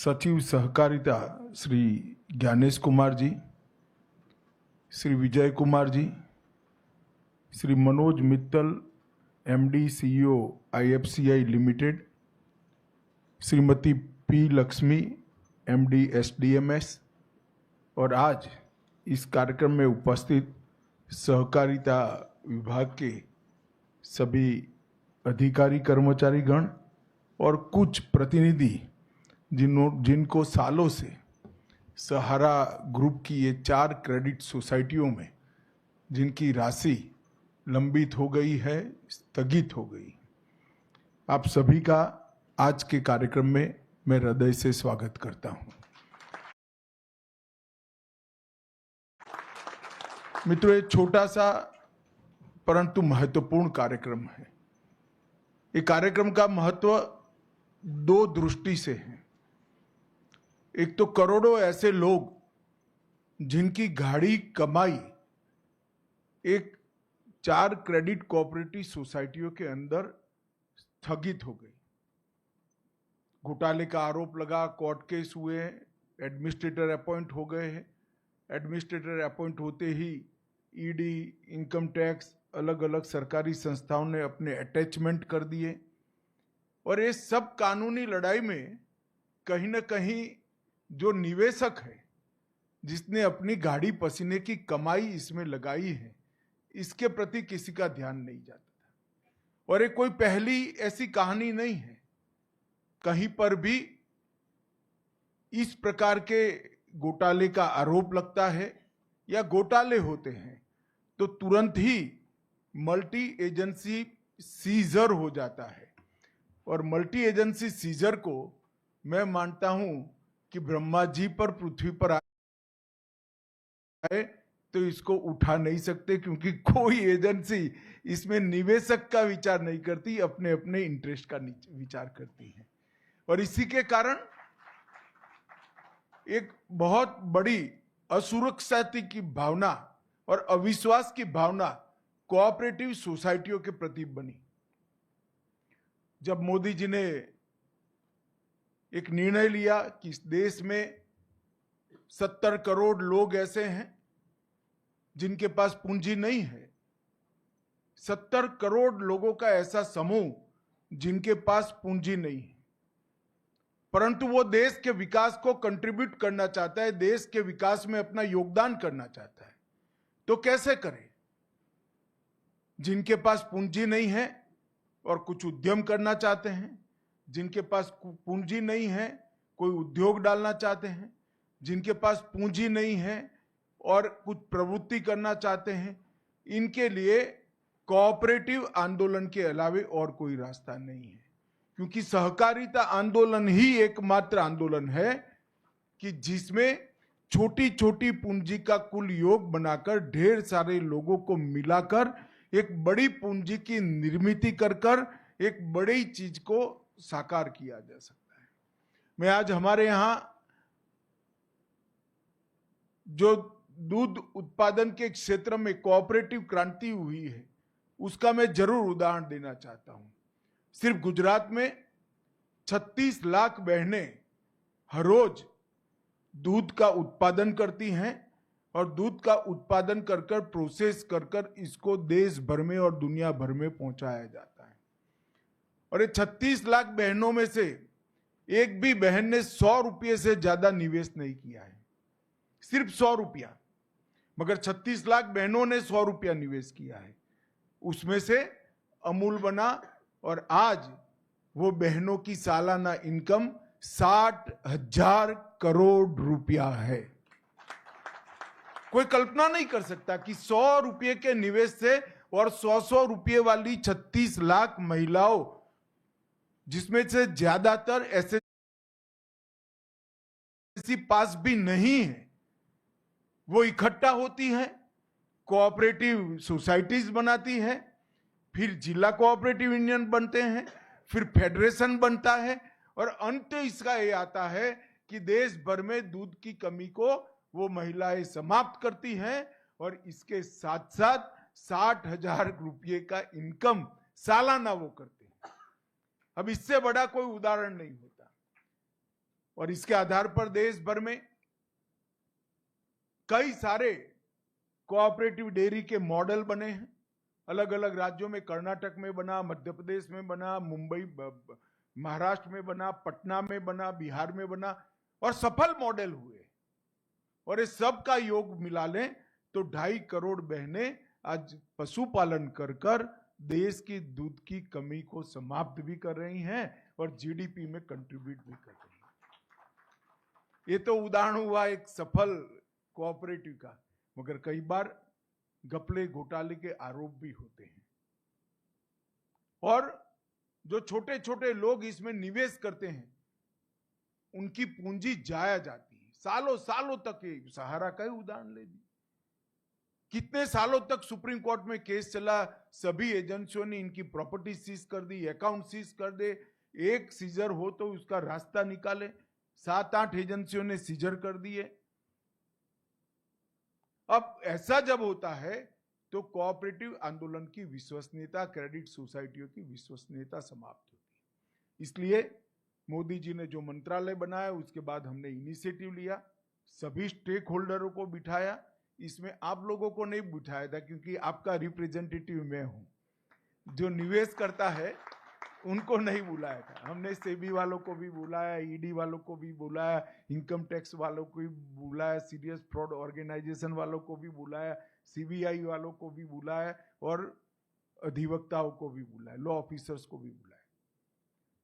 सचिव सहकारिता Shri Gyanesh Kumar ji, Shri Vijay Kumar ji, Shri Manoj Mittal MD CEO IFCI Limited, Shrimati P Lakshmi MD SDMS और आज इस कार्यक्रम में उपस्थित सहकारिता विभाग के सभी अधिकारी कर्मचारी गण और कुछ प्रतिनिधि जिनको सालों से सहारा ग्रुप की ये 4 क्रेडिट सोसाइटियों में जिनकी राशि लंबित हो गई है, स्थगित हो गई, आप सभी का आज के कार्यक्रम में मैं हृदय से स्वागत करता हूं। मित्रों, ये छोटा सा परंतु महत्वपूर्ण कार्यक्रम है। ये कार्यक्रम का महत्व 2 दृष्टि से है। एक तो करोड़ों ऐसे लोग जिनकी गाढ़ी कमाई एक 4 क्रेडिट कोऑपरेटिव सोसाइटियों के अंदर स्थगित हो गई। घोटाले का आरोप लगा, कोर्ट केस हुए, एडमिनिस्ट्रेटर अपॉइंट हो गए हैं। एडमिनिस्ट्रेटर अपॉइंट होते ही ईडी, इनकम टैक्स, अलग अलग सरकारी संस्थाओं ने अपने अटैचमेंट कर दिए और ये सब कानूनी लड़ाई में कहीं ना कहीं जो निवेशक है, जिसने अपनी गाड़ी पसीने की कमाई इसमें लगाई है, इसके प्रति किसी का ध्यान नहीं जाता था। और ये कोई पहली ऐसी कहानी नहीं है। कहीं पर भी इस प्रकार के घोटाले का आरोप लगता है या घोटाले होते हैं तो तुरंत ही मल्टी एजेंसी सीजर हो जाता है। और मल्टी एजेंसी सीजर को मैं मानता हूं कि ब्रह्मा जी पर पृथ्वी पर आए तो इसको उठा नहीं सकते, क्योंकि कोई एजेंसी इसमें निवेशक का विचार नहीं करती, अपने अपने इंटरेस्ट का विचार करती है। और इसी के कारण एक बहुत बड़ी असुरक्षा की भावना और अविश्वास की भावना कोऑपरेटिव सोसाइटियों के प्रति बनी। जब मोदी जी ने एक निर्णय लिया कि इस देश में 70 करोड़ लोग ऐसे हैं जिनके पास पूंजी नहीं है, 70 करोड़ लोगों का ऐसा समूह जिनके पास पूंजी नहीं है, परंतु वो देश के विकास को कंट्रीब्यूट करना चाहता है, देश के विकास में अपना योगदान करना चाहता है, तो कैसे करे? जिनके पास पूंजी नहीं है और कुछ उद्यम करना चाहते हैं, जिनके पास पूंजी नहीं है कोई उद्योग डालना चाहते हैं, जिनके पास पूंजी नहीं है और कुछ प्रवृत्ति करना चाहते हैं, इनके लिए कोऑपरेटिव आंदोलन के अलावे और कोई रास्ता नहीं है। क्योंकि सहकारिता आंदोलन ही एकमात्र आंदोलन है कि जिसमें छोटी छोटी पूंजी का कुल योग बनाकर ढेर सारे लोगों को मिलाकर एक बड़ी पूंजी की निर्मित कर एक बड़ी चीज को साकार किया जा सकता है। मैं आज हमारे यहां जो दूध उत्पादन के क्षेत्र में कोऑपरेटिव क्रांति हुई है उसका मैं जरूर उदाहरण देना चाहता हूं। सिर्फ गुजरात में 36 लाख बहनें हर रोज दूध का उत्पादन करती हैं और दूध का उत्पादन कर प्रोसेस कर इसको देश भर में और दुनिया भर में पहुंचाया जाता है। और ये 36 लाख बहनों में से एक भी बहन ने 100 रुपये से ज्यादा निवेश नहीं किया है, सिर्फ 100 रुपया, मगर 36 लाख बहनों ने 100 रुपया निवेश किया है। उसमें से अमूल बना और आज वो बहनों की सालाना इनकम 60,000 करोड़ रुपया है। कोई कल्पना नहीं कर सकता कि 100 रुपये के निवेश से और 100 रुपये वाली 36 लाख महिलाओं, जिसमें से ज्यादातर ऐसे पास भी नहीं है, वो इकट्ठा होती हैं, कोऑपरेटिव सोसाइटीज बनाती हैं, फिर जिला कोऑपरेटिव यूनियन बनते हैं, फिर फेडरेशन बनता है और अंत इसका ये आता है कि देश भर में दूध की कमी को वो महिलाएं समाप्त करती हैं और इसके साथ साथ 60,000 रुपये का इनकम सालाना वो करते हैं। अब इससे बड़ा कोई उदाहरण नहीं होता। और इसके आधार पर देश भर में कई सारे कोऑपरेटिव डेयरी के मॉडल बने हैं। अलग अलग राज्यों में, कर्नाटक में बना, मध्य प्रदेश में बना, मुंबई महाराष्ट्र में बना, पटना में बना, बिहार में बना, और सफल मॉडल हुए। और इस सब का योग मिला लें तो 2.5 करोड़ बहनें आज पशुपालन कर कर देश की दूध की कमी को समाप्त भी कर रही हैं और जीडीपी में कंट्रीब्यूट भी कर रही हैं। ये तो उदाहरण हुआ एक सफल कोऑपरेटिव का, मगर कई बार घपले घोटाले के आरोप भी होते हैं। और जो छोटे छोटे लोग इसमें निवेश करते हैं उनकी पूंजी जाया जाती है सालों सालों तक। सहारा का ही उदाहरण ले लीजिए, कितने सालों तक सुप्रीम कोर्ट में केस चला, सभी एजेंसियों ने इनकी प्रॉपर्टी सीज कर दी, अकाउंट सीज कर दे, एक सीजर हो तो उसका रास्ता निकाले। 7-8 एजेंसियों ने सीजर कर दिए। अब ऐसा जब होता है तो कोऑपरेटिव आंदोलन की विश्वसनीयता, क्रेडिट सोसाइटियों की विश्वसनीयता समाप्त होती है। इसलिए मोदी जी ने जो मंत्रालय बनाया, उसके बाद हमने इनिशिएटिव लिया, सभी स्टेक होल्डरों को बिठाया। इसमें आप लोगों को नहीं बिठाया था क्योंकि आपका रिप्रेजेंटेटिव मैं हूं। जो निवेश करता है उनको नहीं बुलाया था। हमने सेबी वालों को भी बुलाया, ईडी वालों को भी बुलाया, इनकम टैक्स वालों को भी बुलाया, सीरियस फ्रॉड ऑर्गेनाइजेशन वालों को भी बुलाया, सीबीआई वालों को भी बुलाया और अधिवक्ताओं को भी बुलाया, लॉ ऑफिसर्स को भी बुलाया।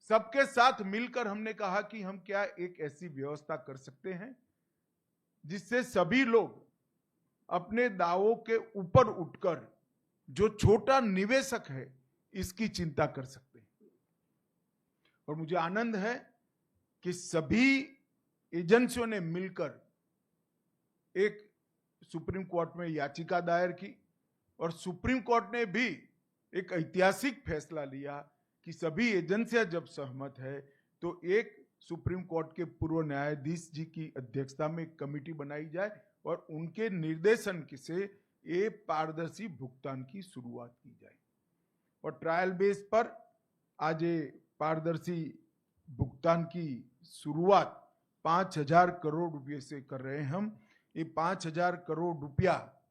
सबके साथ मिलकर हमने कहा कि हम क्या एक ऐसी व्यवस्था कर सकते हैं जिससे सभी लोग अपने दावों के ऊपर उठकर जो छोटा निवेशक है इसकी चिंता कर सकते हैं। और मुझे आनंद है कि सभी एजेंसियों ने मिलकर एक सुप्रीम कोर्ट में याचिका दायर की और सुप्रीम कोर्ट ने भी एक ऐतिहासिक फैसला लिया कि सभी एजेंसियां जब सहमत है तो एक सुप्रीम कोर्ट के पूर्व न्यायाधीश जी की अध्यक्षता में एक कमेटी बनाई जाए और उनके निर्देशन से ये पारदर्शी भुगतान की शुरुआत की जाए। और ट्रायल बेस पर आज ये पारदर्शी भुगतान की शुरुआत 5,000 करोड़ रुपए से कर रहे हैं हम। ये 5,000 करोड़ रुपया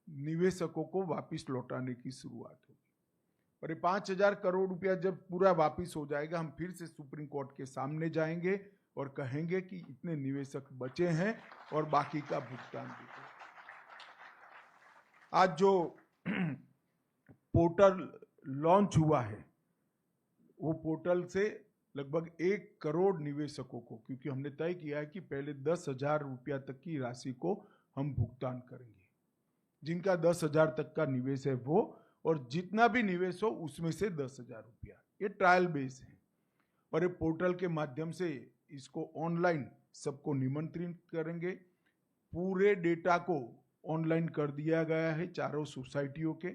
निवेशकों को वापस लौटाने की शुरुआत होगी। और ये 5,000 करोड़ रुपया जब पूरा वापस हो जाएगा, हम फिर से सुप्रीम कोर्ट के सामने जाएंगे और कहेंगे कि इतने निवेशक बचे हैं और बाकी का भुगतान भी करें। आज जो पोर्टल लॉन्च हुआ है, वो पोर्टल से लगभग 1 करोड़ निवेशकों को, क्योंकि हमने तय किया है कि पहले 10,000 रुपया तक की राशि को हम भुगतान करेंगे। जिनका 10,000 तक का निवेश है वो, और जितना भी निवेश हो उसमें से 10,000 रुपया। ये ट्रायल बेस है और ये पोर्टल के माध्यम से इसको ऑनलाइन सबको निमंत्रित करेंगे। पूरे डेटा को ऑनलाइन कर दिया गया है चारों सोसाइटियों के,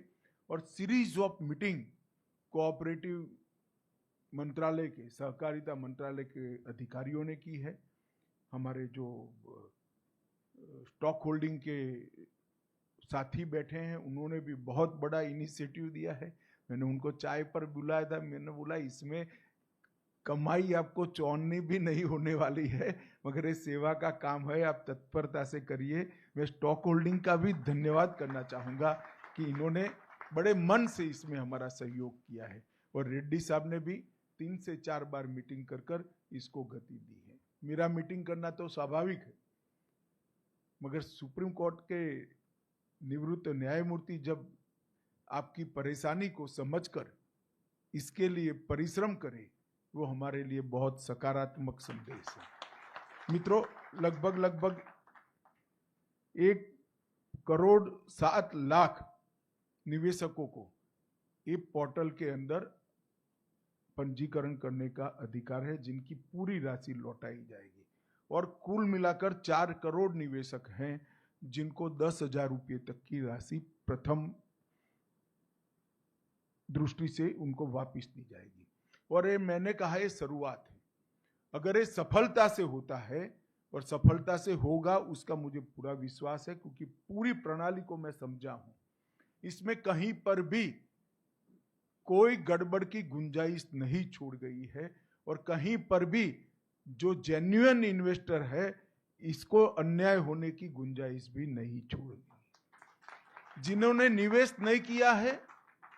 और सीरीज ऑफ मीटिंग कोऑपरेटिव मंत्रालय के, सहकारिता मंत्रालय के अधिकारियों ने की है। हमारे जो स्टॉक होल्डिंग के साथी बैठे हैं उन्होंने भी बहुत बड़ा इनिशिएटिव दिया है। मैंने उनको चाय पर बुलाया था, मैंने बोला इसमें कमाई आपको चौनी भी नहीं होने वाली है, मगर ये सेवा का काम है, आप तत्परता से करिए। मैं स्टॉक होल्डिंग का भी धन्यवाद करना चाहूँगा कि इन्होंने बड़े मन से इसमें हमारा सहयोग किया है। और रेड्डी साहब ने भी 3 से 4 बार मीटिंग कर कर इसको गति दी है। मेरा मीटिंग करना तो स्वाभाविक है, मगर सुप्रीम कोर्ट के निवृत्त न्यायमूर्ति जब आपकी परेशानी को समझकर इसके लिए परिश्रम करे, वो हमारे लिए बहुत सकारात्मक संदेश है। मित्रों, लगभग 1,07 लाख निवेशकों को ये पोर्टल के अंदर पंजीकरण करने का अधिकार है, जिनकी पूरी राशि लौटाई जाएगी। और कुल मिलाकर 4 करोड़ निवेशक हैं जिनको 10,000 रुपये तक की राशि प्रथम दृष्टि से उनको वापस दी जाएगी। और ये मैंने कहा ये शुरुआत है। अगर ये सफलता से होता है, और सफलता से होगा उसका मुझे पूरा विश्वास है, क्योंकि पूरी प्रणाली को मैं समझा हूं, इसमें कहीं पर भी कोई गड़बड़ की गुंजाइश नहीं छोड़ गई है और कहीं पर भी जो जेन्युइन इन्वेस्टर है इसको अन्याय होने की गुंजाइश भी नहीं छोड़नी। जिन्होंने निवेश नहीं किया है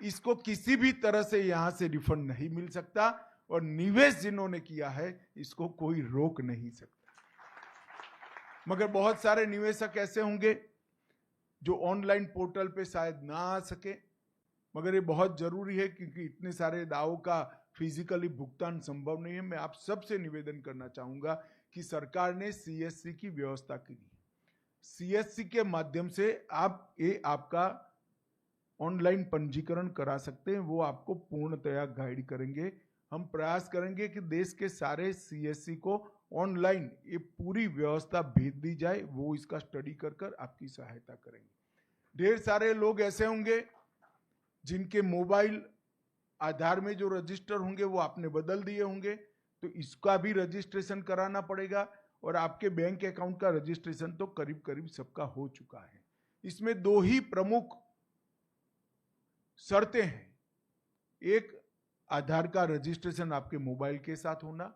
इसको किसी भी तरह से यहां से रिफंड नहीं मिल सकता, और निवेश जिन्होंने किया है इसको कोई रोक नहीं सकता। मगर बहुत सारे निवेशक ऐसे होंगे जो ऑनलाइन पोर्टल पे शायद ना आ सके, मगर ये बहुत जरूरी है क्योंकि इतने सारे दावों का फिजिकली भुगतान संभव नहीं है। मैं आप सबसे निवेदन करना चाहूंगा कि सरकार ने सीएससी की व्यवस्था की है। सीएससी के माध्यम से आपका ऑनलाइन पंजीकरण करा सकते हैं, वो आपको पूर्णतया गाइड करेंगे। हम प्रयास करेंगे कि देश के सारे सीएससी को ऑनलाइन ये पूरी व्यवस्था भेज दी जाए, वो इसका स्टडी कर आपकी सहायता करेंगे। ढेर सारे लोग ऐसे होंगे जिनके मोबाइल आधार में जो रजिस्टर होंगे वो आपने बदल दिए होंगे, तो इसका भी रजिस्ट्रेशन कराना पड़ेगा, और आपके बैंक अकाउंट का रजिस्ट्रेशन तो करीब करीब सबका हो चुका है। इसमें दो ही प्रमुख शर्तें हैं, एक आधार का रजिस्ट्रेशन आपके मोबाइल के साथ होना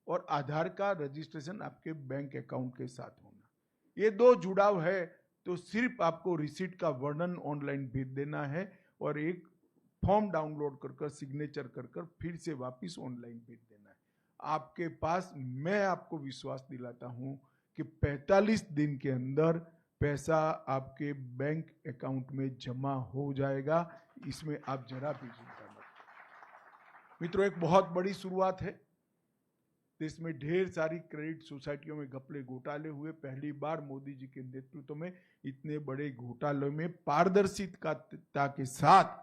और आधार का रजिस्ट्रेशन आपके बैंक अकाउंट के साथ होना। ये दो जुड़ाव है तो सिर्फ आपको रिसीट का वर्णन ऑनलाइन भेज देना है और एक फॉर्म डाउनलोड कर सिग्नेचर कर फिर से वापस ऑनलाइन भेज देना है आपके पास। मैं आपको विश्वास दिलाता हूं कि 45 दिन के अंदर पैसा आपके बैंक अकाउंट में जमा हो जाएगा, इसमें आप जरा भी चिंता मत करें। मित्रों, एक बहुत बड़ी शुरुआत है। देश में ढेर सारी क्रेडिट सोसाइटियों में घपले घोटाले हुए। पहली बार मोदी जी के नेतृत्व में इतने बड़े घोटालों में पारदर्शिता के साथ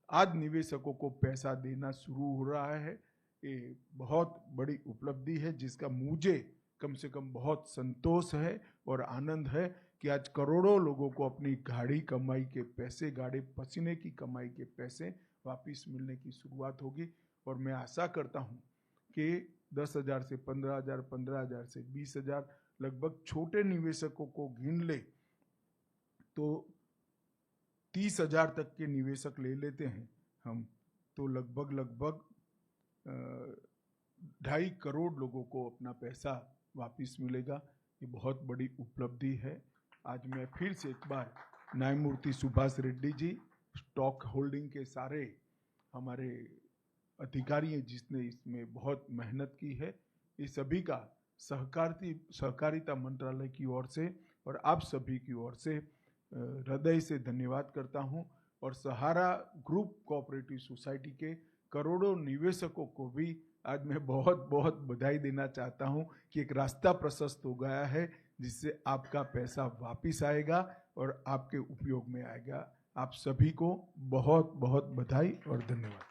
आज निवेशकों को पैसा देना शुरू हो रहा है। ये बहुत बड़ी उपलब्धि है जिसका मुझे कम से कम बहुत संतोष है और आनंद है कि आज करोड़ों लोगों को अपनी गाढ़ी कमाई के पैसे, गाढ़े पसीने की कमाई के पैसे वापस मिलने की शुरुआत होगी। और मैं आशा करता हूं कि 10,000 से 15,000, 15,000 से 20,000 लगभग छोटे निवेशकों को गिन ले तो 30,000 तक के निवेशक ले लेते हैं हम, तो लगभग 2.5 करोड़ लोगों को अपना पैसा वापस मिलेगा। ये बहुत बड़ी उपलब्धि है। आज मैं फिर से एक बार न्यायमूर्ति सुभाष रेड्डी जी, स्टॉक होल्डिंग के सारे हमारे अधिकारी हैं जिसने इसमें बहुत मेहनत की है, ये सभी का सहकारिता मंत्रालय की ओर से और आप सभी की ओर से हृदय से धन्यवाद करता हूं। और सहारा ग्रुप कोऑपरेटिव सोसाइटी के करोड़ों निवेशकों को भी आज मैं बहुत बहुत बधाई देना चाहता हूं कि एक रास्ता प्रशस्त हो गया है जिससे आपका पैसा वापस आएगा और आपके उपयोग में आएगा। आप सभी को बहुत बहुत बधाई और धन्यवाद।